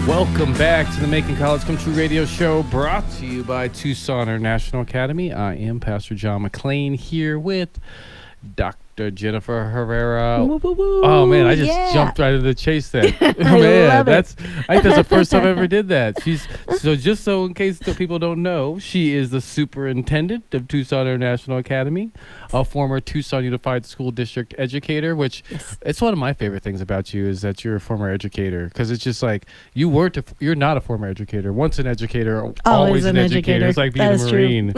Welcome back to the Making College Come True radio show, brought to you by Tucson International Academy. I am Pastor John McClain here with Dr. Jennifer Herrera. Woo, woo, woo. Oh man, I just jumped right into the chase there. I love it. I think that's the first time I ever did that. So in case the people don't know, she is the superintendent of Tucson International Academy, a former Tucson Unified School District educator, which it's one of my favorite things about you is that you're a former educator, because it's just like you're not a former educator. Once an educator, always an educator. It's like being a Marine.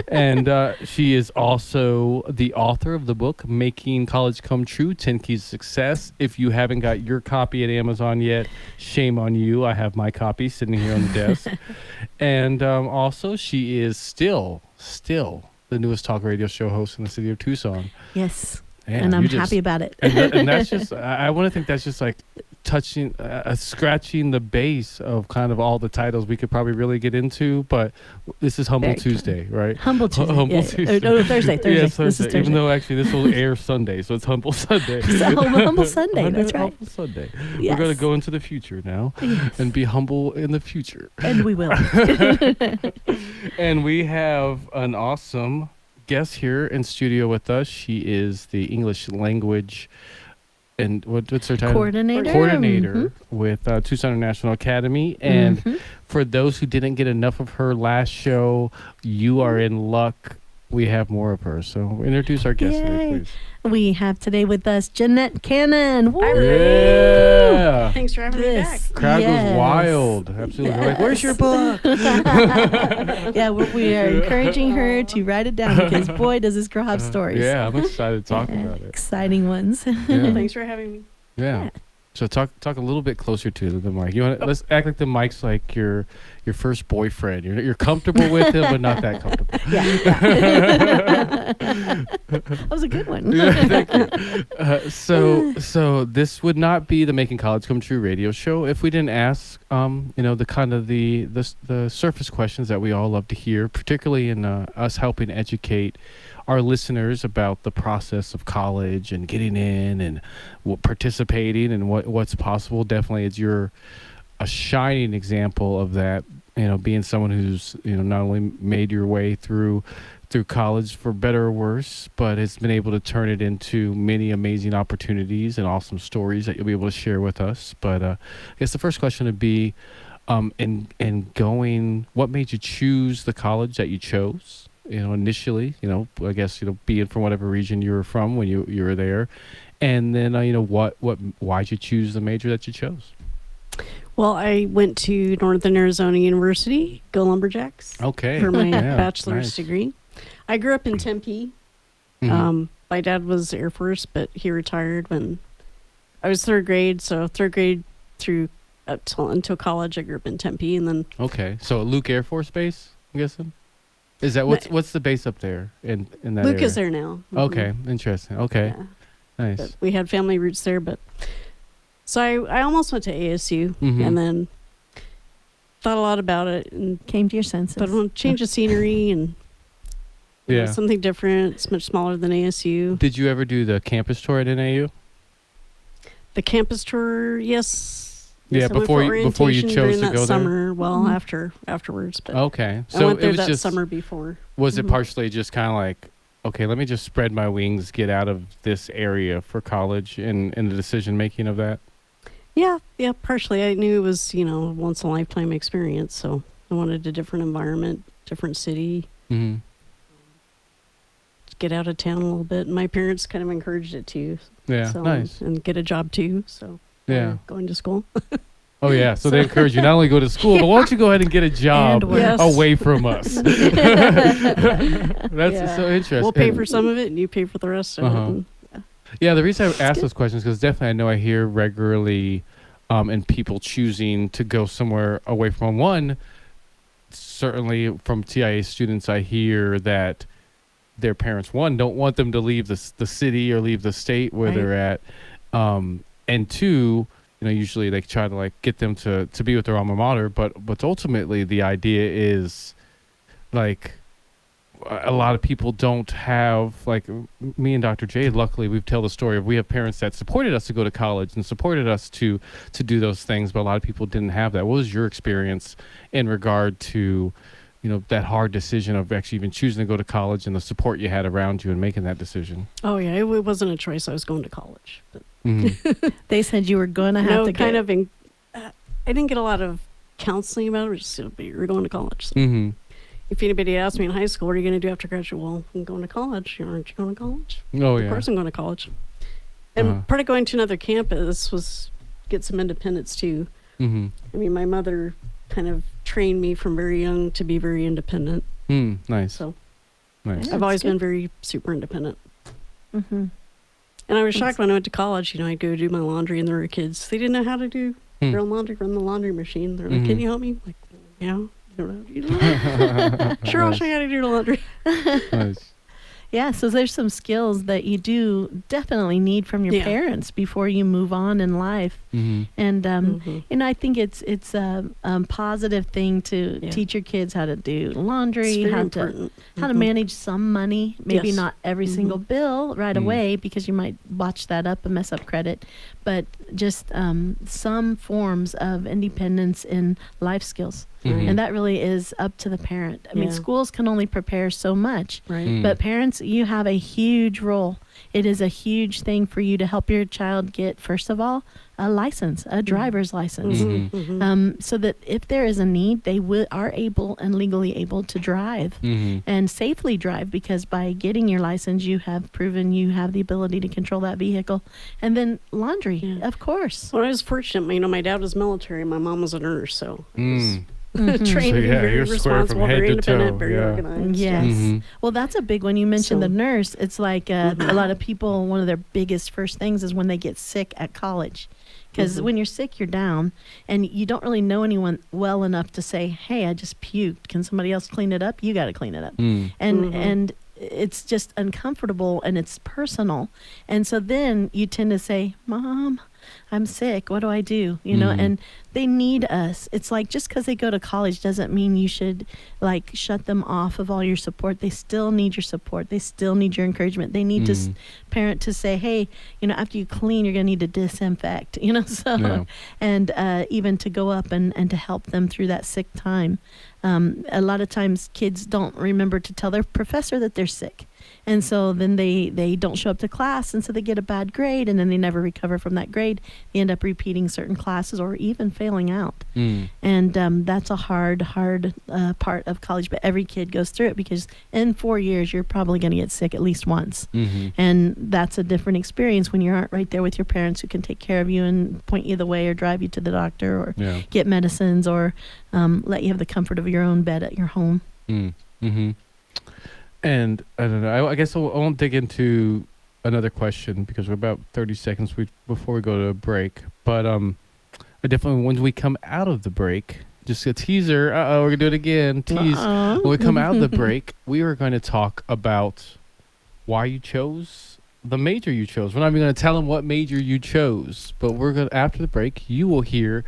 And she is also the author of the book Making College Come True, 10 Keys to Success. If you haven't got your copy at Amazon yet, shame on you. I have my copy sitting here on the desk. And also she is still the newest talk radio show host in the city of Tucson. Yes. Man, and I'm happy about it. And that's just, I want to think that's just like touching, scratching the base of kind of all the titles we could probably really get into. But this is Humble Tuesday, right? Humble Tuesday. Humble Tuesday. No, Thursday. Yes, This is Thursday. Even though actually this will air Sunday, so it's Humble Sunday. Humble Sunday. That's right. Humble Sunday. Yes. We're going to go into the future now and be humble in the future. And we will. And we have an awesome guest here in studio with us. She is the English language and what's her title? Coordinator with Tucson International Academy. And for those who didn't get enough of her last show, you are in luck. We have more of her. So introduce our guest today, please. We have today with us Janette Cannon. Woo! Yeah. Thanks for having me back. Crowd goes wild. Absolutely. We're like, where's your book? Yeah, we are encouraging her to write it down because boy, does this girl have stories. Yeah, I'm excited to talk about it. Exciting ones. Yeah. Thanks for having me. Yeah. So talk a little bit closer to the mic. Let's act like the mic's like your first boyfriend. You're comfortable with him, but not that comfortable. Yeah. That was a good one. Yeah, thank you. So this would not be the Making College Come True radio show if we didn't ask, the kind of the surface questions that we all love to hear, particularly in us helping educate our listeners about the process of college and getting in and participating and what's possible. Definitely, you're a shining example of that. Being someone who's not only made your way through college for better or worse, but has been able to turn it into many amazing opportunities and awesome stories that you'll be able to share with us. But I guess the first question would be, what made you choose the college that you chose? Initially, I guess, being from whatever region you were from when you were there. And then, why'd you choose the major that you chose? Well, I went to Northern Arizona University, go Lumberjacks. Okay. For my bachelor's degree. I grew up in Tempe. My dad was Air Force, but he retired when I was third grade. So third grade through until college, I grew up in Tempe, and then. Okay, so Luke Air Force Base, I'm guessing. Is that what's the base up there in that Luke area? is there now. Okay, interesting. Okay, yeah. Nice. But we had family roots there, but so I almost went to ASU and then thought a lot about it and came to your senses. But I want to change the scenery and something different. It's much smaller than ASU. Did you ever do the campus tour at NAU? The campus tour, yes. Yeah, before you chose to go summer, there. Well, afterwards. But okay, so I went there that summer before. Was it partially just kind of like, okay, let me just spread my wings, get out of this area for college, and the decision making of that? Yeah, partially. I knew it was a once in a lifetime experience, so I wanted a different environment, different city. Get out of town a little bit. And my parents kind of encouraged it too. Yeah, nice. And get a job too. So going to school. Oh yeah, so they encourage you not only go to school, but why don't you go ahead and get a job away from us? That's so interesting. We'll pay for some of it, and you pay for the rest of it. Yeah, the reason I ask those questions because definitely I know I hear regularly, and people choosing to go somewhere away from one. Certainly from TIA students, I hear that their parents don't want them to leave the city or leave the state where they're at, and two, usually they try to get them to be with their alma mater, but ultimately the idea is a lot of people don't have, like me and Dr. J, luckily we tell the story of we have parents that supported us to go to college and supported us to do those things, but a lot of people didn't have that. What was your experience in regard to, that hard decision of actually even choosing to go to college and the support you had around you in making that decision? Oh, yeah, it wasn't a choice. I was going to college. But They said you were going to have to kind of, I didn't get a lot of counseling about it. Just, you're going to college. So. If anybody asked me in high school, what are you going to do after graduate? Well, I'm going to college. Aren't you going to college? Oh, yeah. Of course I'm going to college. And part of going to another campus was get some independence, too. I mean, my mother kind of trained me from very young to be very independent. Nice. So nice. I've always been very super independent. And I was shocked when I went to college. I'd go do my laundry, and there were kids. They didn't know how to do their own laundry, run the laundry machine. They're like, can you help me? I'm like, yeah. You don't know how to do the laundry. Sure, I'll show you how to do the laundry. Nice. Yeah, so there's some skills that you do definitely need from your parents before you move on in life. And I think it's a positive thing to teach your kids how to do laundry, how to manage some money, maybe not every single bill right away, because you might botch that up and mess up credit, but just some forms of independence in life skills. And that really is up to the parent. I mean, schools can only prepare so much, but parents, you have a huge role. It is a huge thing for you to help your child get, first of all, a license, a driver's license, so that if there is a need, they are able and legally able to drive and safely drive, because by getting your license, you have proven you have the ability to control that vehicle. And then laundry, of course. Well, I was fortunate. My dad was military. My mom was a nurse, so trained So, to be very you're square from responsible, head very to independent, toe. very organized. Yes. Well, that's a big one. You mentioned the nurse. It's like a lot of people, one of their biggest first things is when they get sick at college. Because when you're sick, you're down, and you don't really know anyone well enough to say, hey, I just puked. Can somebody else clean it up? You got to clean it up. And it's just uncomfortable, and it's personal. And so then you tend to say, Mom, I'm sick. What do I do? And they need us. It's like, just because they go to college doesn't mean you should like shut them off of all your support. They still need your support. They still need your encouragement. They need to parent to say, hey, after you clean, you're going to need to disinfect, and even to go up and to help them through that sick time. A lot of times kids don't remember to tell their professor that they're sick. And so then they don't show up to class, and so they get a bad grade, and then they never recover from that grade. They end up repeating certain classes or even failing out. And that's a hard part of college, but every kid goes through it, because in 4 years, you're probably going to get sick at least once. And that's a different experience when you aren't right there with your parents who can take care of you and point you the way or drive you to the doctor or get medicines or let you have the comfort of your own bed at your home. And I don't know. I guess I won't dig into another question because we're about 30 seconds before we go to a break. But I definitely, when we come out of the break, just a teaser. We're gonna do it again. Tease. When we come out of the break, we are going to talk about why you chose the major you chose. We're not even going to tell them what major you chose, but we're gonna, after the break, you will hear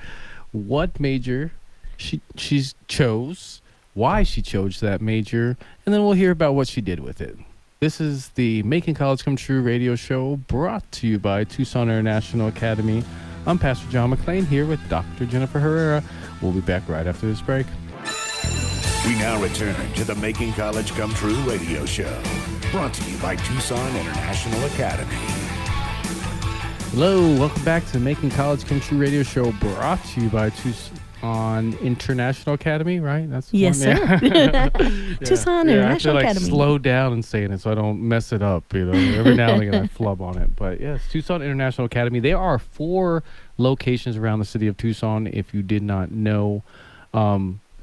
what major she chose, why she chose that major, and then we'll hear about what she did with it. This is the Making College Come True radio show, brought to you by Tucson International Academy. I'm Pastor John McClain here with Dr. Jennifer Herrera. We'll be back right after this break. We now return to the Making College Come True radio show, brought to you by Tucson International Academy. Hello, welcome back to the Making College Come True radio show, brought to you by Tucson International Academy, right? That's yes, one, sir. Tucson International I have to, Academy. Slow down and saying it so I don't mess it up. Every now and again I flub on it. But yes, Tucson International Academy. There are 4 locations around the city of Tucson. If you did not know,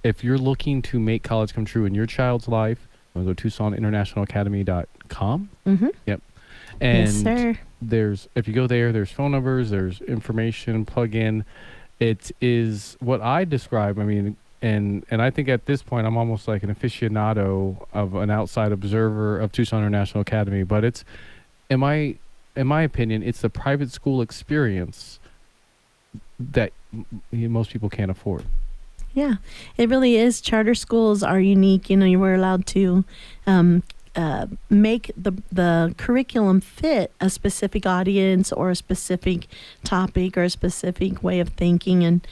if you're looking to make college come true in your child's life, go to TucsonInternationalAcademy.com. Yep. And yes, sir. If you go there, there's phone numbers, there's information, plug in. It is what I describe. I mean, and I think at this point I'm almost like an aficionado of an outside observer of Tucson International Academy. But it's, in my opinion, it's the private school experience that most people can't afford. Yeah, it really is. Charter schools are unique. You know, you were allowed to make the curriculum fit a specific audience or a specific topic or a specific way of thinking. And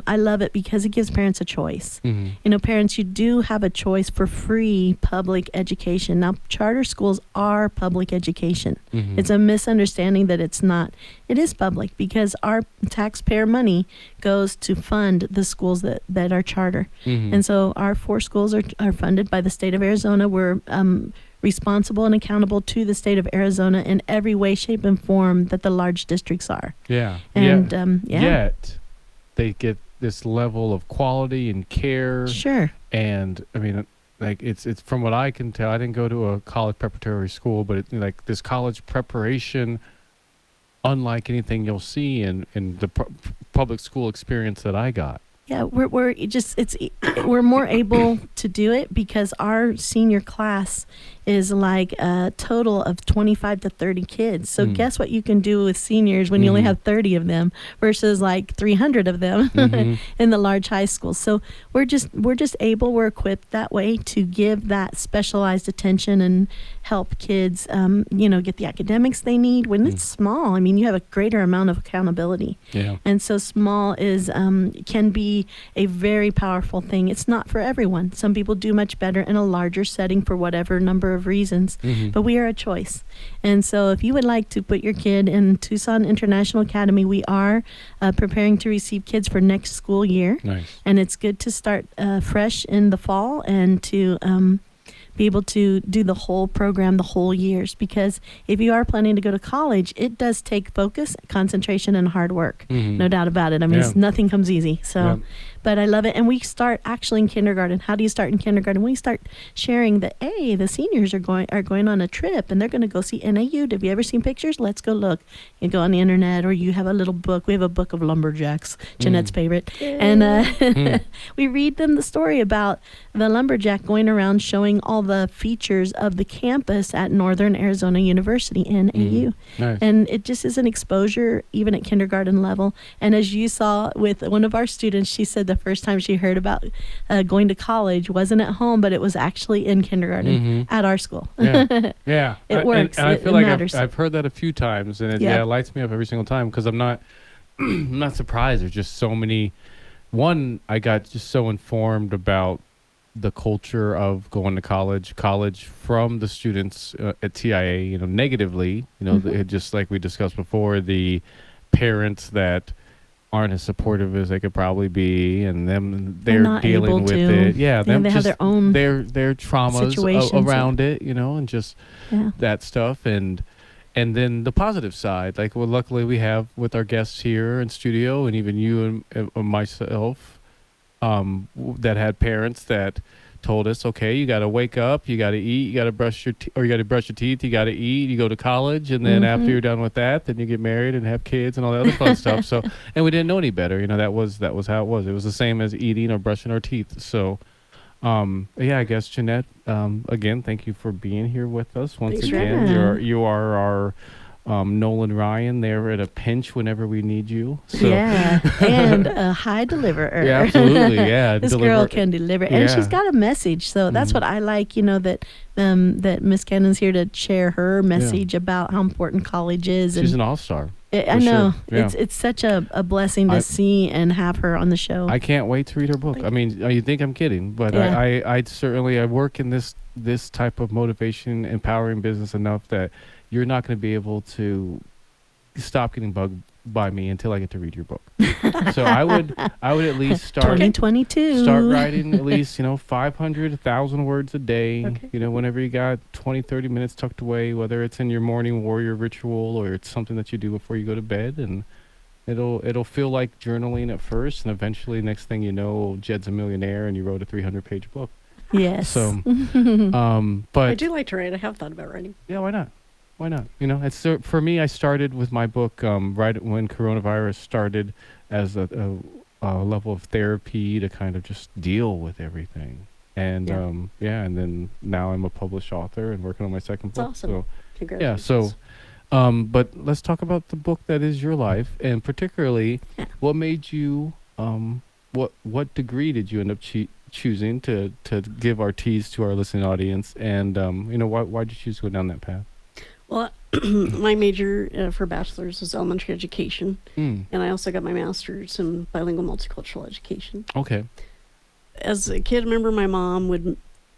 I love it because it gives parents a choice. Mm-hmm. You know, parents, you do have a choice for free public education. Now, charter schools are public education. Mm-hmm. It's a misunderstanding that it's not. It is public because our taxpayer money goes to fund the schools that are charter. Mm-hmm. And so our 4 schools are funded by the state of Arizona. We're responsible and accountable to the state of Arizona in every way, shape, and form that the large districts are. Yeah. And Yet they get this level of quality and care. Sure. And I mean, like it's from what I can tell, I didn't go to a college preparatory school, but like this college preparation, unlike anything you'll see in the public school experience that I got. Yeah, we're more able to do it because our senior class is like a total of 25 to 30 kids. So guess what you can do with seniors when you only have 30 of them versus like 300 of them in the large high schools. So we're equipped that way to give that specialized attention and help kids, get the academics they need. When it's small, I mean, you have a greater amount of accountability. Yeah. And so small is can be a very powerful thing. It's not for everyone. Some people do much better in a larger setting for whatever number of reasons, but we are a choice. And so if you would like to put your kid in Tucson International Academy, we are preparing to receive kids for next school year. Nice. And it's good to start fresh in the fall and to be able to do the whole program the whole years, because if you are planning to go to college, it does take focus, concentration, and hard work. No doubt about it. I mean, nothing comes easy. So, but I love it. And we start actually in kindergarten. How do you start in kindergarten? We start sharing that, hey, the seniors are going on a trip and they're going to go see NAU. Have you ever seen pictures? Let's go look. You go on the internet, or you have a little book. We have a book of lumberjacks, Janette's favorite. And we read them the story about the lumberjack going around showing all the features of the campus at Northern Arizona University, NAU. Nice. And it just is an exposure even at kindergarten level. And as you saw with one of our students, she said the first time she heard about going to college wasn't at home, but it was actually in kindergarten at our school. Yeah. It works. And I feel like matters. I've heard that a few times, and it lights me up every single time, because I'm not I'm not surprised. There's just so many. One, I got just so informed about the culture of going to college from the students at TIA, negatively, just like we discussed before, the parents that aren't as supportive as they could probably be, and they're dealing with it. Yeah, they have their own their traumas around it, and just that stuff, and then the positive side, like luckily we have with our guests here in studio, and even you and myself, that had parents that told us, okay, you got to wake up, you got to eat, you got to brush your you got to brush your teeth, you got to eat, you go to college, and then after you're done with that, then you get married and have kids and all the other fun stuff. So, and we didn't know any better, that was how it was. It was the same as eating or brushing our teeth. So, I guess Janette, again, thank you for being here with us once Thanks again. You are our Nolan Ryan there at a pinch whenever we need you. So. Yeah, and a high deliverer. Yeah, absolutely. Yeah, this girl can deliver, and she's got a message. So that's what I like. That Miss Cannon's here to share her message about how important college is. She's an all-star. I know. Sure. Yeah. It's such a blessing to see and have her on the show. I can't wait to read her book. I mean, you think I'm kidding, but I certainly work in this type of motivation, empowering business enough that you're not going to be able to stop getting bugged by me until I get to read your book. So I would at least start 2022. Start writing at least 500, 1,000 words a day. Okay. Whenever you got 20, 30 minutes tucked away, whether it's in your morning warrior ritual or it's something that you do before you go to bed, and it'll feel like journaling at first, and eventually, next thing you know, Jed's a millionaire, and you wrote a 300-page book. Yes. So, but I do like to write. I have thought about writing. Yeah, why not? Why not? It's for me. I started with my book right when coronavirus started, as a level of therapy to kind of just deal with everything. And and then now I'm a published author and working on my second book. Awesome. So Congratulations. but let's talk about the book that is your life, and particularly what made you what degree did you end up choosing to give our teas to our listening audience? And why did you choose to go down that path? Well, my major for bachelor's was elementary education, Mm. and I also got my master's in bilingual multicultural education. Okay. As a kid, I remember my mom would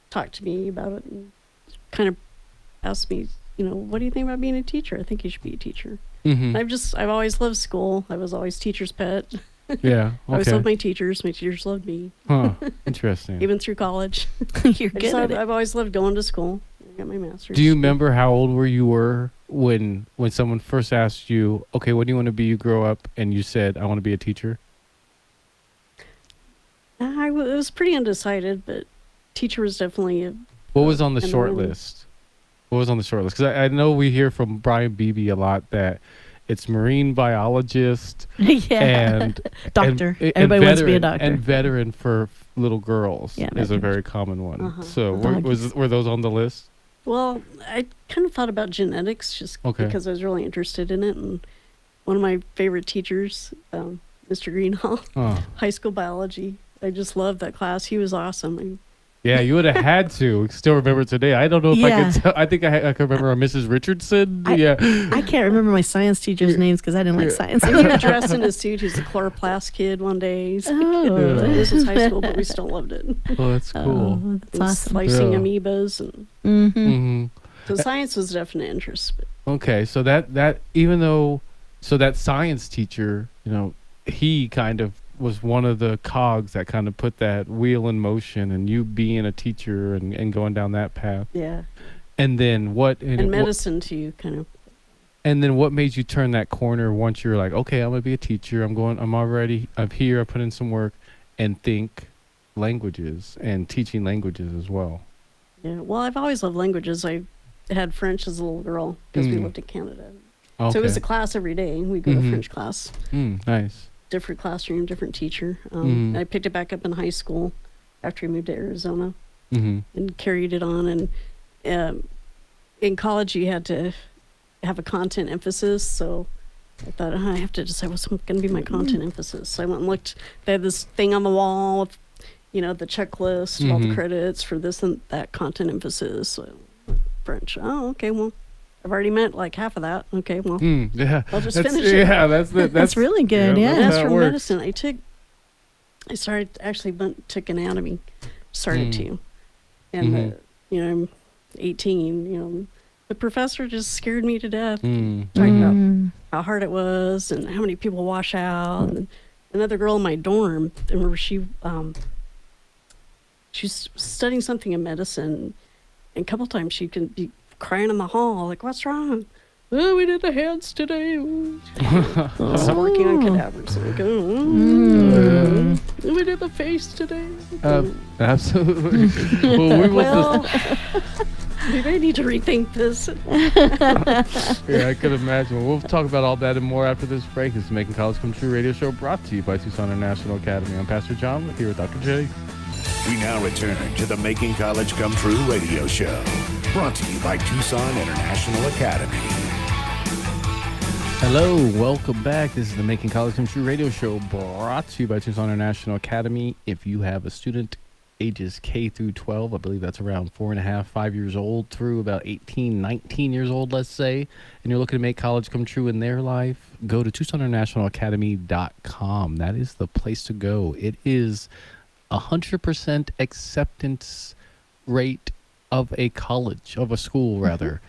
talk to me about it and kind of ask me, what do you think about being a teacher? I think you should be a teacher. Mm-hmm. I've always loved school. I was always teacher's pet. Yeah. I always Okay. loved my teachers. My teachers loved me, Huh. Interesting. even through college. You're good at it. I've always loved going to school. I got my master's. Do you remember how old you were when someone first asked you, okay, what do you want to be you grow up? And you said, I want to be a teacher? I was pretty undecided, but teacher was definitely What was on the and short then- list? What was on the short list? Because I know we hear from Brian Beebe a lot that it's marine biologist Yeah. and Doctor. and Everybody wants to be a veteran- doctor. And veteran for little girls Yeah, is a veterans. very common one. Uh-huh. So Doggies. were those on the list? Well, I kind of thought about genetics just Okay. because I was really interested in it. And one of my favorite teachers, Mr. Greenhall, Oh. high school biology. I just loved that class. He was awesome. Yeah, you would have had to. Still remember it today. I don't know if I Yeah. could tell. I think I can remember Mrs. Richardson. I- Yeah. I can't remember my science teacher's names because I didn't like Yeah. science. And he would dress in a suit. He's a chloroplast kid one day. He's Oh. This was high school, but we still loved it. Well, that's cool. Oh, that's And awesome. Slicing Yeah. amoebas. And Mm-hmm. Mm-hmm. so science was a definite interest. But Okay, so that even though, so that science teacher, he kind of was one of the cogs that kind of put that wheel in motion, and you being a teacher and going down that path. yeah. And then what? And medicine, too, kind of. And then what made you turn that corner once you're like, okay, I'm gonna be a teacher. I'm here. I put in some work, and think languages and teaching languages as well. Yeah. Well, I've always loved languages. I had French as a little girl because we lived in Canada. Okay. So it was a class every day. We'd go Mhm. to French class, Nice. different classroom, different teacher. Mhm. I picked it back up in high school after we moved to Arizona Mm-hmm. and carried it on. And in college, you had to have a content emphasis. So I thought, I have to decide what's going to be my content emphasis. So I went and looked. They had this thing on the wall with, the checklist, all the Mhm. credits for this and that content emphasis. So French. Oh, okay. Well, I've already met like half of that. Okay. Well, Yeah. I'll just That's- finish it. Yeah, that's really good, yeah. And that's as how it for works. medicine, took anatomy, started to. And, Mhm. I'm 18, the professor just scared me to death. Mm. Talking about Mm. how hard it was and how many people wash out. And another girl in my dorm, I remember she was studying something in medicine, and a couple times she could be crying in the hall, like, what's wrong? Oh, we did the hands today. So working on cadavers. And I go, we did the face today. Absolutely. Well, we will Well, we may need to rethink this. yeah, I could imagine. We'll talk about all that and more after this break. This is Making College Come True radio show brought to you by Tucson International Academy. I'm Pastor John here with Dr. J. We now return to the Making College Come True radio show, brought to you by Tucson International Academy. Hello, welcome back. This is the Making College Come True radio show brought to you by Tucson International Academy. If you have a student ages K through 12, I believe that's around 4.5, 5 years old through about 18, 19 years old, let's say, and you're looking to make college come true in their life, go to TucsonInternationalAcademy.com. That is the place to go. It is 100% acceptance rate of a college, of a school rather.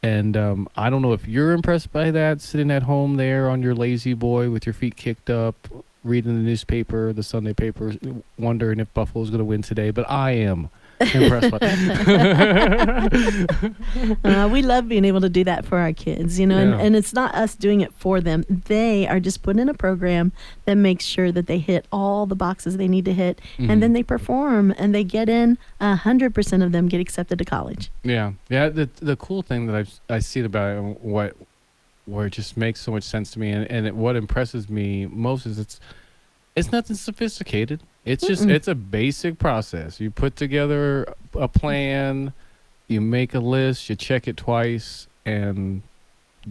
And I don't know if you're impressed by that, sitting at home there on your lazy boy with your feet kicked up, reading the newspaper, the Sunday paper, wondering if Buffalo's going to win today. But I am impressed by that. We love being able to do that for our kids, Yeah. and it's not us doing it for them. They are just put in a program that makes sure that they hit all the boxes they need to hit, Mhm. and then they perform, and they get in. 100% of them get accepted to college. Yeah. The cool thing that I see about it, where it just makes so much sense to me, and what impresses me most is it's nothing sophisticated. It's just it's a basic process. You put together a plan, you make a list, you check it twice, and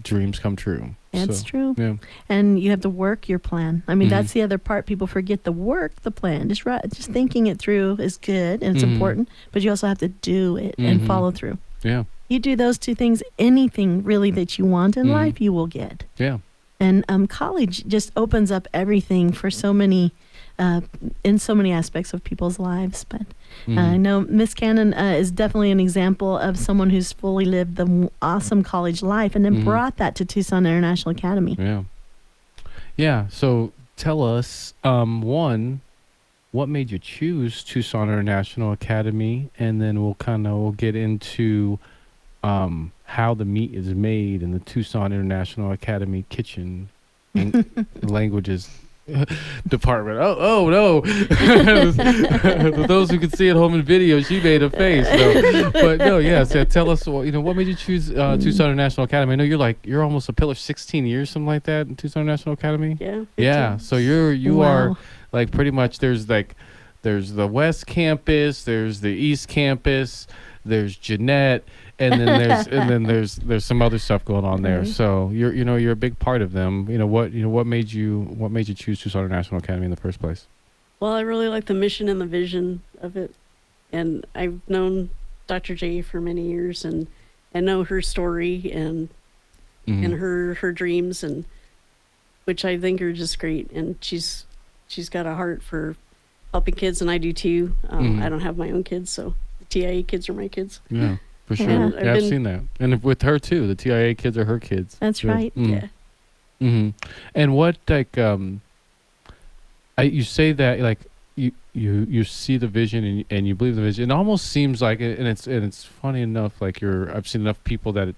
dreams come true. That's true. Yeah. And you have to work your plan. I mean, that's the other part. People forget to work the plan. Just thinking it through is good and it's important, but you also have to do it and follow through. Yeah. You do those two things, anything really that you want in life, you will get. Yeah. And college just opens up everything for so many, in so many aspects of people's lives. But I know Miss Cannon is definitely an example of someone who's fully lived the awesome college life and then brought that to Tucson International Academy. Yeah. Yeah. So tell us, one, what made you choose Tucson International Academy? And then we'll get into how the meat is made in the Tucson International Academy kitchen and languages department. Oh no! For those who can see at home in video, she made a face. No. But no, yes. Yeah, tell us, what made you choose Tucson International Academy? I know you're almost a pillar 16 years, something like that, in Tucson International Academy. Yeah. 15. Yeah. So you are like pretty much there's the West Campus, there's the East Campus, there's Janette. And then there's some other stuff going on there. So you're a big part of them. What made you choose Tucson International Academy in the first place? Well, I really like the mission and the vision of it, and I've known Dr. J for many years, and know her story and her dreams, and which I think are just great. And she's got a heart for helping kids, and I do too. I don't have my own kids, so the TIA kids are my kids. Yeah. For sure. Yeah, I've seen that. And with her too, the TIA kids are her kids. That's right. Yeah. And what you say that like you see the vision and you believe the vision. It almost seems like and it's funny enough, like I've seen enough people that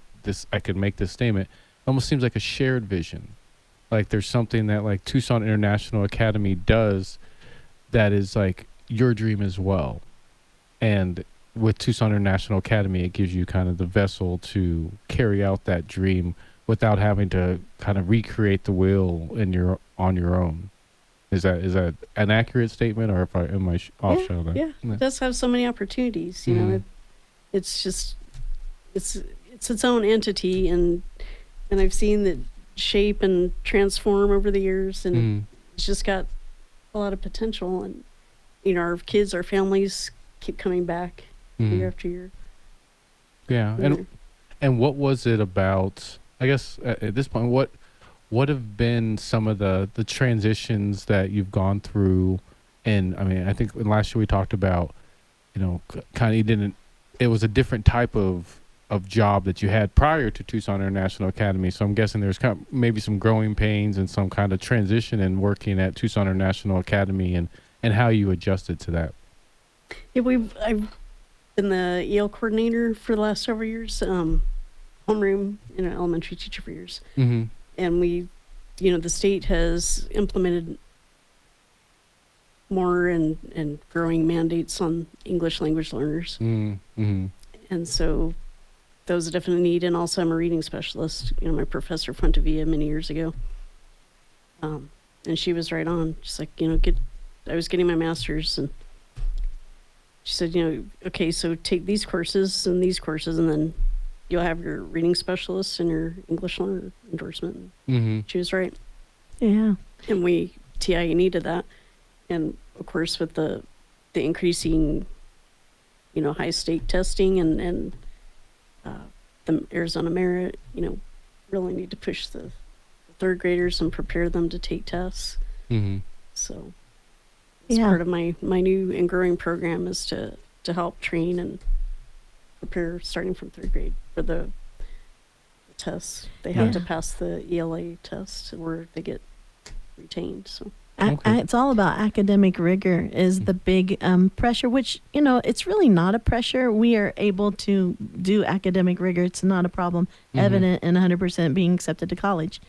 I could make this statement. It almost seems like a shared vision. Like there's something that like Tucson International Academy does that is like your dream as well. And with Tucson International Academy, it gives you kind of the vessel to carry out that dream without having to kind of recreate the wheel on your own. Is that an accurate statement, or am I off on that? Yeah, it does have so many opportunities. You know, it's just it's its own entity, and I've seen that shape and transform over the years, and it's just got a lot of potential. And our kids, our families keep coming back. Year after year. Yeah. And what was it about, I guess at this point, what have been some of the transitions that you've gone through? And I mean, I think last year we talked about, kind of it was a different type of job that you had prior to Tucson International Academy. So I'm guessing there's kind of maybe some growing pains and some kind of transition in working at Tucson International Academy and how you adjusted to that. Yeah, I've been the EL coordinator for the last several years, homeroom, elementary teacher for years. And we, the state has implemented more and growing mandates on English language learners. And so that was a definite need. And also I'm a reading specialist. My professor Fontevilla many years ago. And she was right on. She's like, I was getting my master's, and she said, okay, so take these courses, and then you'll have your reading specialist and your English learner endorsement. She was right. Yeah. And TIA needed that. And of course, with the increasing, high stake testing and the Arizona merit, really need to push the third graders and prepare them to take tests. So it's part of my new and growing program is to help train and prepare starting from third grade for the tests. They have to pass the ELA test where they get retained. So it's all about academic rigor is the big pressure, which, it's really not a pressure. We are able to do academic rigor. It's not a problem, evident and 100% being accepted to college.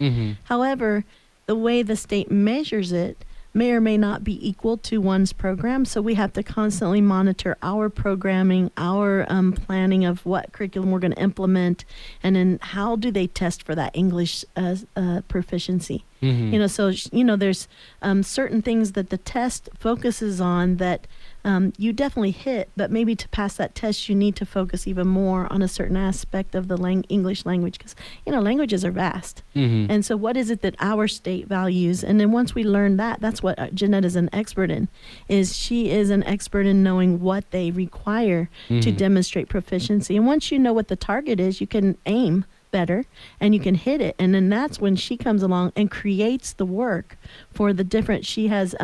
However, the way the state measures it may or may not be equal to one's program. So we have to constantly monitor our programming, our planning of what curriculum we're going to implement, and then how do they test for that English proficiency. So there's certain things that the test focuses on that you definitely hit, but maybe to pass that test, you need to focus even more on a certain aspect of the English language, because, languages are vast. And so what is it that our state values? And then once we learn that, that's what Janette is an expert in, is she is an expert in knowing what they require to demonstrate proficiency. And once you know what the target is, you can aim better and you can hit it. And then that's when she comes along and creates the work for the different, she has,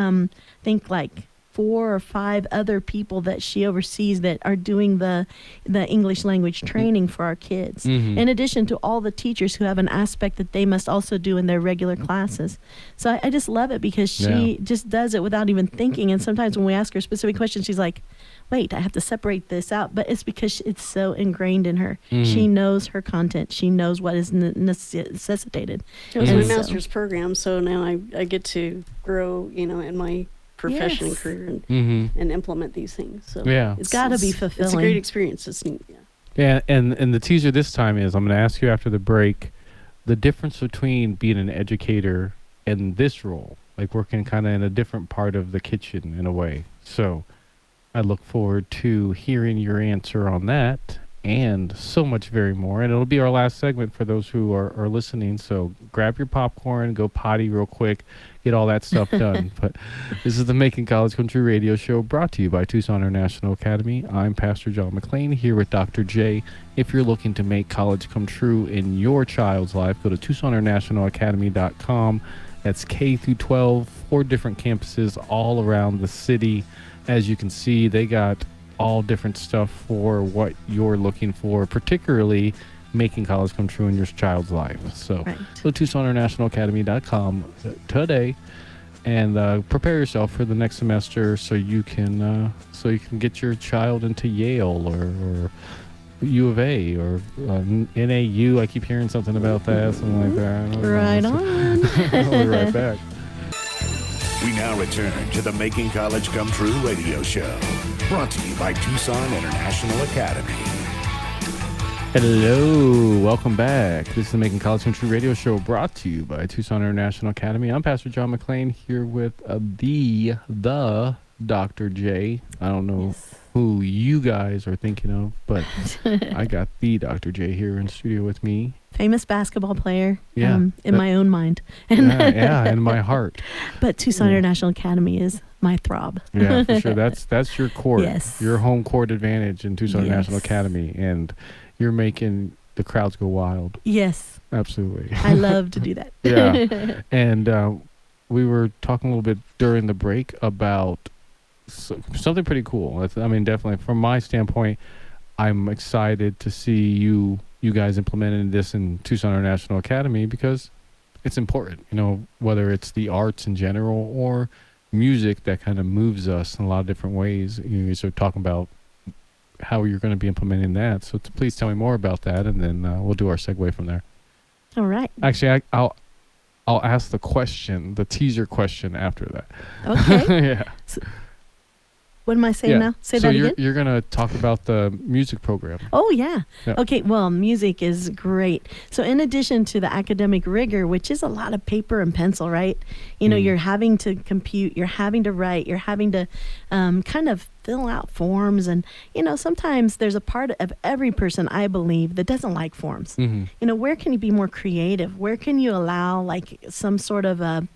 think like 4 or 5 other people that she oversees that are doing the English language training for our kids, in addition to all the teachers who have an aspect that they must also do in their regular classes. So I just love it because she just does it without even thinking. And sometimes when we ask her specific questions, she's like, wait, I have to separate this out. But it's because it's so ingrained in her. She knows her content. She knows what is necessitated. It was my master's program, so now I get to grow, in my profession and career and implement these things. So it's got to be fulfilling. It's a great experience. It's neat. Yeah, and the teaser this time is, I'm going to ask you after the break, the difference between being an educator and this role, like working kind of in a different part of the kitchen in a way. So I look forward to hearing your answer on that and so much very more. And it'll be our last segment for those who are listening. So grab your popcorn, go potty real quick, get all that stuff done. But this is the Making College Come True radio show, brought to you by Tucson International Academy. I'm Pastor John McLean here with Dr. J. If you're looking to make college come true in your child's life, go to TucsonInternationalAcademy.com. That's K through 12, 4 different campuses all around the city. As you can see, they got all different stuff for what you're looking for, particularly making college come true in your child's life. So go to TucsonInternationalAcademy.com today and prepare yourself for the next semester so you can get your child into Yale or U of A or NAU. I keep hearing something about that, something like that. Right on. We'll be right back. We now return to the Making College Come True radio show, brought to you by Tucson International Academy. Hello, welcome back. This is the Making College Come True radio show, brought to you by Tucson International Academy. I'm Pastor John McLean here with the Dr. J. I don't know who you guys are thinking of, but I got the Dr. J here in studio with me. Famous basketball player, in my own mind. In my heart. But Tucson International Academy is my throb. Yeah, for sure. That's your court. Yes. Your home court advantage in Tucson International Academy. And you're making the crowds go wild. Yes. Absolutely. I love to do that. Yeah. And we were talking a little bit during the break about something pretty cool. I mean, definitely from my standpoint, I'm excited to see you guys implementing this in Tucson International Academy because it's important, whether it's the arts in general or music that kind of moves us in a lot of different ways. You guys are talking about how you're going to be implementing that. So please tell me more about that, and then we'll do our segue from there. All right. Actually, I'll ask the teaser question after that. Okay. Yeah. What am I saying now? Say that again. So you're going to talk about the music program. Oh, yeah. Okay, well, music is great. So in addition to the academic rigor, which is a lot of paper and pencil, right? You're having to compute, you're having to write, you're having to kind of fill out forms. And, sometimes there's a part of every person, I believe, that doesn't like forms. Where can you be more creative? Where can you allow like some sort of a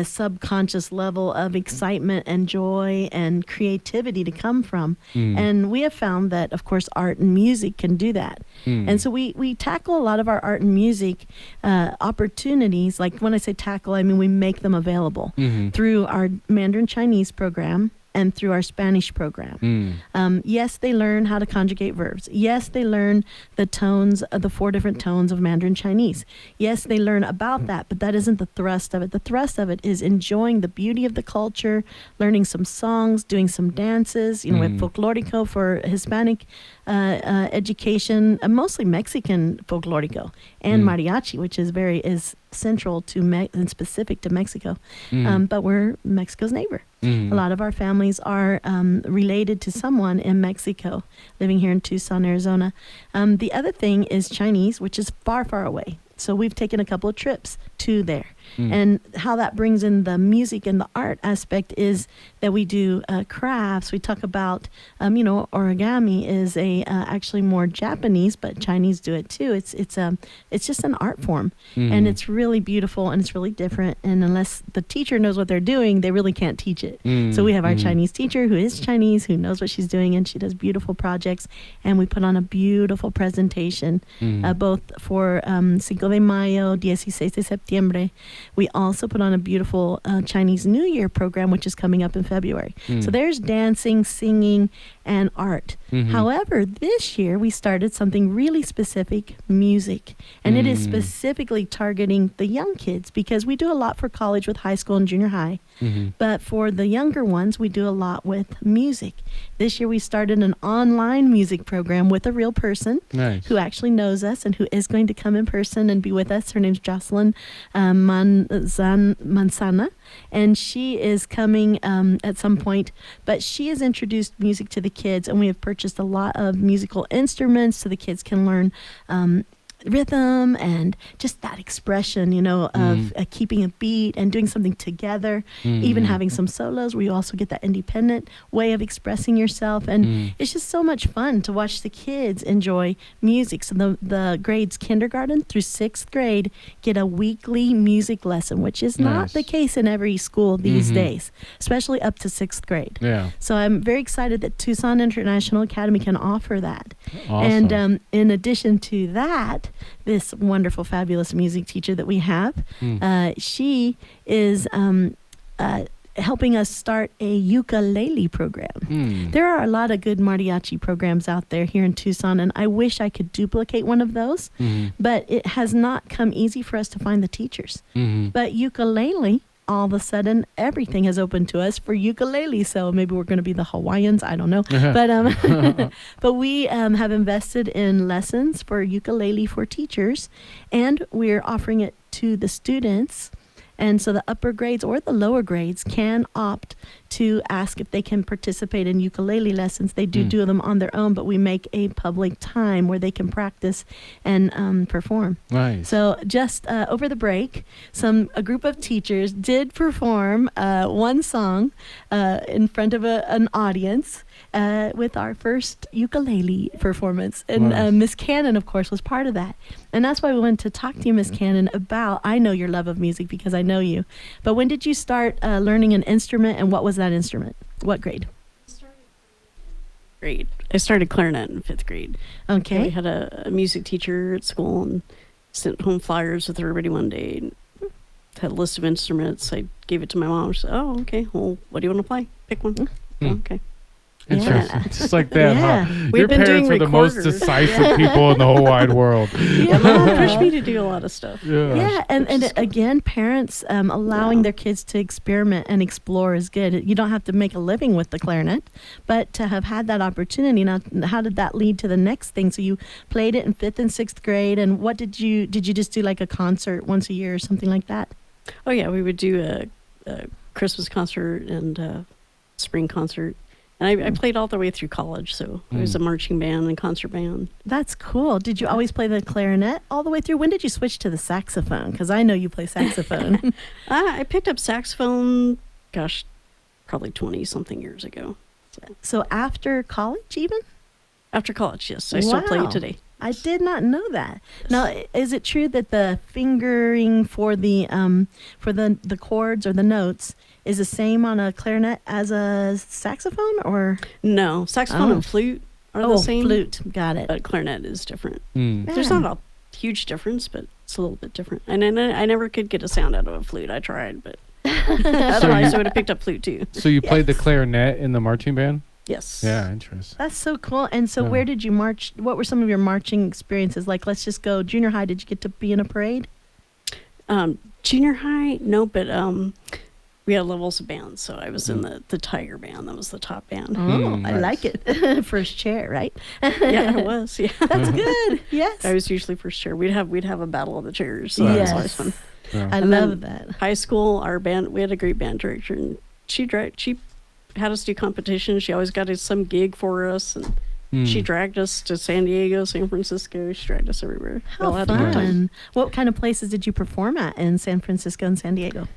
subconscious level of excitement and joy and creativity to come from? And we have found that, of course, art and music can do that. And so we tackle a lot of our art and music opportunities. Like when I say tackle, I mean we make them available through our Mandarin Chinese program and through our Spanish program. Yes, they learn how to conjugate verbs. Yes, they learn the tones, the 4 different tones of Mandarin Chinese. Yes, they learn about that, but that isn't the thrust of it. The thrust of it is enjoying the beauty of the culture, learning some songs, doing some dances. We have folklorico for Hispanic education, mostly Mexican folklorico, and mariachi, which is central to and specific to Mexico. But we're Mexico's neighbor. A lot of our families are related to someone in Mexico living here in Tucson, Arizona. The other thing is Chinese, which is far, far away. So we've taken a couple of trips to there. And how that brings in the music and the art aspect is that we do crafts. We talk about, origami is actually more Japanese, but Chinese do it too. It's just an art form, and it's really beautiful and it's really different. And unless the teacher knows what they're doing, they really can't teach it. So we have our Chinese teacher who is Chinese, who knows what she's doing, and she does beautiful projects. And we put on a beautiful presentation, both for Cinco de Mayo, 16 de Septiembre. We also put on a beautiful Chinese New Year program, which is coming up in February. So there's dancing, singing, and art. However, this year we started something really specific, music. And it is specifically targeting the young kids, because we do a lot for college with high school and junior high. But for the younger ones, we do a lot with music. This year we started an online music program with a real person who actually knows us and who is going to come in person and be with us. Her name's Jocelyn Manzana, and she is coming at some point. But she has introduced music to the kids, and we have purchased a lot of musical instruments so the kids can learn rhythm and just that expression, of keeping a beat and doing something together, even having some solos where you also get that independent way of expressing yourself. And it's just so much fun to watch the kids enjoy music. So the grades kindergarten through 6th grade get a weekly music lesson, which is not the case in every school these days, especially up to 6th grade. So I'm very excited that Tucson International Academy can offer that. Awesome. And in addition to that, this wonderful, fabulous music teacher that we have, she is helping us start a ukulele program. There are a lot of good mariachi programs out there here in Tucson, and I wish I could duplicate one of those, but it has not come easy for us to find the teachers. But ukulele, all of a sudden, everything has opened to us for ukulele. So maybe we're going to be the Hawaiians. I don't know. But we have invested in lessons for ukulele for teachers, and we're offering it to the students. And so the upper grades or the lower grades can opt to ask if they can participate in ukulele lessons. They do them on their own, but we make a public time where they can practice and perform. Nice. So just over the break, a group of teachers did perform one song in front of an audience with our first ukulele performance. And Miss Cannon, of course, was part of that. And that's why we wanted to talk to you, Miss Cannon, about, I know your love of music because I know you. But when did you start learning an instrument, and what was that instrument? What grade? Grade. I started clarinet in 5th grade. Okay. We had a music teacher at school and sent home flyers with everybody one day. And had a list of instruments. I gave it to my mom. She said, "Oh, okay. Well, what do you want to play? Pick one." Okay. Interesting. Just like that, huh? We've Your been parents doing are the most recorders. decisive people in the whole wide world. Mom pushed me to do a lot of stuff. Yeah, and again, parents allowing their kids to experiment and explore is good. You don't have to make a living with the clarinet, but to have had that opportunity. Now, how did that lead to the next thing? So you played it in 5th and 6th grade, and what did you just do, like a concert once a year or something like that? Oh yeah, we would do a Christmas concert and a spring concert. And I played all the way through college, so I was a marching band and concert band. That's cool. Did you always play the clarinet all the way through? When did you switch to the saxophone? Because I know you play saxophone. I picked up saxophone, probably 20-something years ago. So after college even? After college, yes. I still play it today. I did not know that. Now, is it true that the fingering for the chords or the notes is the same on a clarinet as a saxophone, or? No, saxophone and flute are the same. Flute, got it. But clarinet is different. Yeah. There's not a huge difference, but it's a little bit different. And I never could get a sound out of a flute. I tried, but otherwise I would have picked up flute too. So you played the clarinet in the marching band? Yes. Yeah, interesting. That's so cool. And so where did you march? What were some of your marching experiences? Like, let's just go junior high. Did you get to be in a parade? Junior high, no, but we had levels of bands. So I was in the Tiger Band. That was the top band. Oh, I like it. First chair, right? Yeah, it was. Yeah. That's good. Yes. I was usually first chair. We'd have a battle of the chairs. So that was always fun. Yeah. I love that. High school, our band, we had a great band director, and she had us do competitions. She always got us some gig for us, and She dragged us to San Diego, San Francisco. She dragged us everywhere. We all How had a good time. fun. What kind of places did you perform at in San Francisco and San Diego?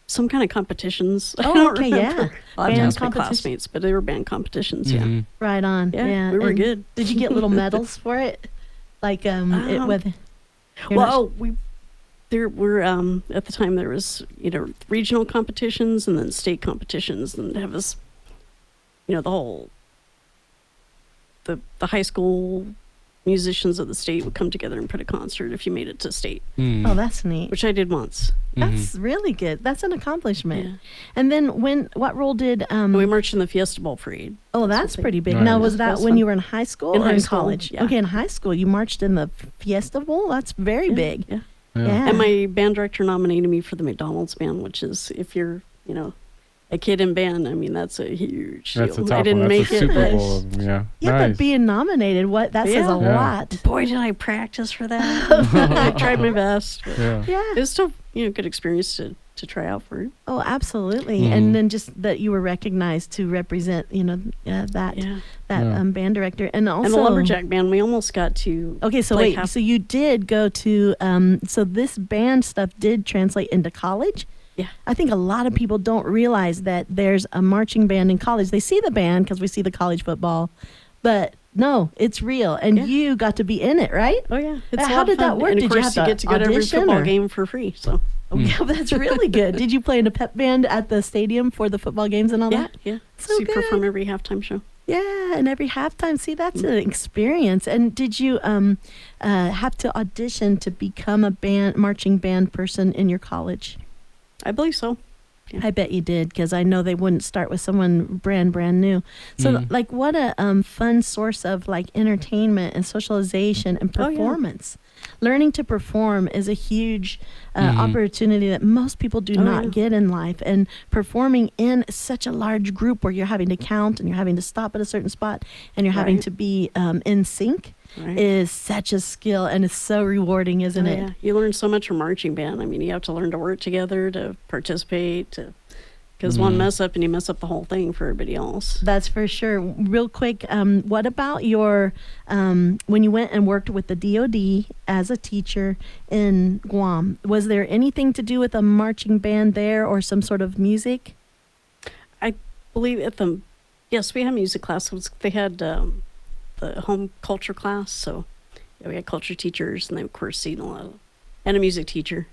Some kind of competitions. I Oh, don't okay, remember. yeah. I'll have to Band ask my competition. classmates, but they were band competitions, Mhm. yeah. Right on. Yeah, we were And good. Did you get little medals for it? Like with you're not Well, there were at the time there was regional competitions and then state competitions, and have this the whole the high school musicians of the state would come together and put a concert if you made it to state, Oh, that's neat. which I did once. That's really good. That's an accomplishment. Yeah. And then what role did And we marched in the Fiesta Bowl parade. Oh, that's something. pretty big. Nice. Now, was that That's when fun. you were in high school In or high in school, college? yeah. Okay, in high school, you marched in the Fiesta Bowl. That's very big. Yeah. Yeah. And my band director nominated me for the McDonald's band, which is, if you're a kid in band, I mean, that's a huge That's a deal. top I didn't one. make That's a it, Super but Bowl. Yeah. Yeah, Nice. but being nominated, that says a Yeah. lot. boy, did I practice for that. I tried my best. But Yeah. Yeah. it was still, good experience to try out for. Oh, absolutely. Mhm. And then just that you were recognized to represent, that Yeah. Yeah. band director, and also And the Lumberjack band, we almost got to. Okay, so play wait, half- so you did go to so this band stuff did translate into college? Yeah. I think a lot of people don't realize that there's a marching band in college. They see the band because we see the college football, but no, it's real. And Yeah. you got to be in it, right? Oh yeah, How a lot of did that fun. work? And Did of you course, have to get to go to every audition, football or- game for free. So Oh, yeah, that's really good. Did you play in a pep band at the stadium for the football games and all yeah, that? yeah. So you good. perform every halftime show. Yeah, and every halftime. See, that's an experience. And did you have to audition to become a marching band person in your college? I believe so. Yeah. I bet you did, because I know they wouldn't start with someone brand new. So, like, what a fun source of like entertainment and socialization and Oh, yeah. performance. Learning to perform is a huge opportunity that most people do Oh, not yeah. get in life. And performing in such a large group where you're having to count and you're having to stop at a certain spot and you're having Right. to be in sync Right. is such a skill, and it's so rewarding, isn't Oh, it? yeah. You learn so much from marching band. I mean, you have to learn to work together, to participate, because one mess up and you mess up the whole thing for everybody else. That's for sure. Real quick, what about your when you went and worked with the DoD as a teacher in Guam? Was there anything to do with a marching band there or some sort of music? I believe yes, we had music classes. They had the home culture class, so yeah, we had culture teachers, and they of course seen a lot of, and a music teacher.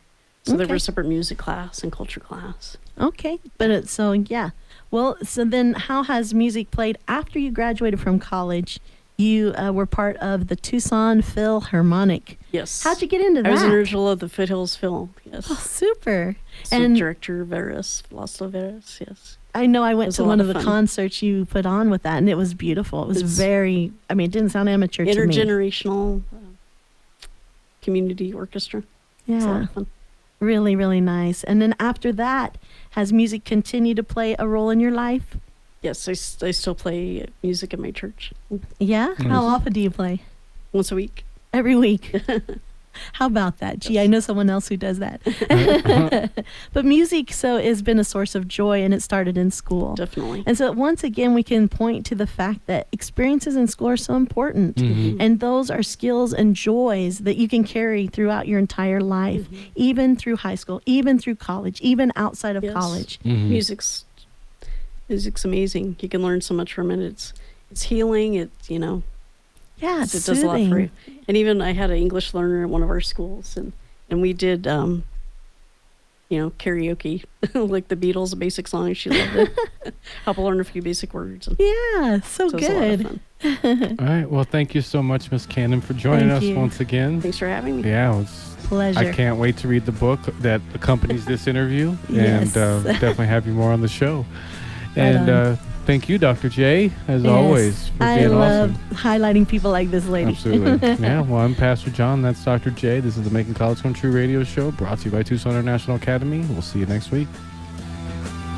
So there Okay. was a separate music class and culture class. Okay, but so yeah. Well, so then how has music played after you graduated from college? You were part of the Tucson Philharmonic. Yes. How'd you get into that? I was an original of the Foothills Phil. Yes. Oh, super. So and- director Veras, Laszlo Veras. Yes. I know I went was to a lot one of of the fun. concerts you put on with that, and it was beautiful. It was It's it didn't sound amateur to me. Intergenerational community orchestra. It's a lot Yeah, of fun. really, really nice. And then after that, has music continued to play a role in your life? Yes, I still play music at my church Yeah? Nice. How often do you play? once a week. Every week. How about that? Gee, I know someone else who does that. But music has been a source of joy, and it started in school. Definitely. And so once again, we can point to the fact that experiences in school are so important. And those are skills and joys that you can carry throughout your entire life, even through high school, even through college, even outside of Yes. college. Music's amazing. You can learn so much from it. It's healing. It Yeah, it's it does a lot for you. soothing. And even I had an English learner at one of our schools, and we did karaoke like the Beatles, a basic song. She loved it. Help her learn a few basic words. And Yeah, so so it was a lot of good. fun. All right. Well, thank you so much, Miss Cannon, for joining Thank us you. once again. Thanks for having me. Yeah, Pleasure. I can't wait to read the book that accompanies this interview, Yes. and definitely have you more on the show. Right And on. thank you, Dr. J, as Yes, always, for I being love awesome. highlighting people like this lady. Absolutely. Yeah, well, I'm Pastor John. That's Dr. J. This is the Making College Come True radio show, brought to you by Tucson International Academy. We'll see you next week.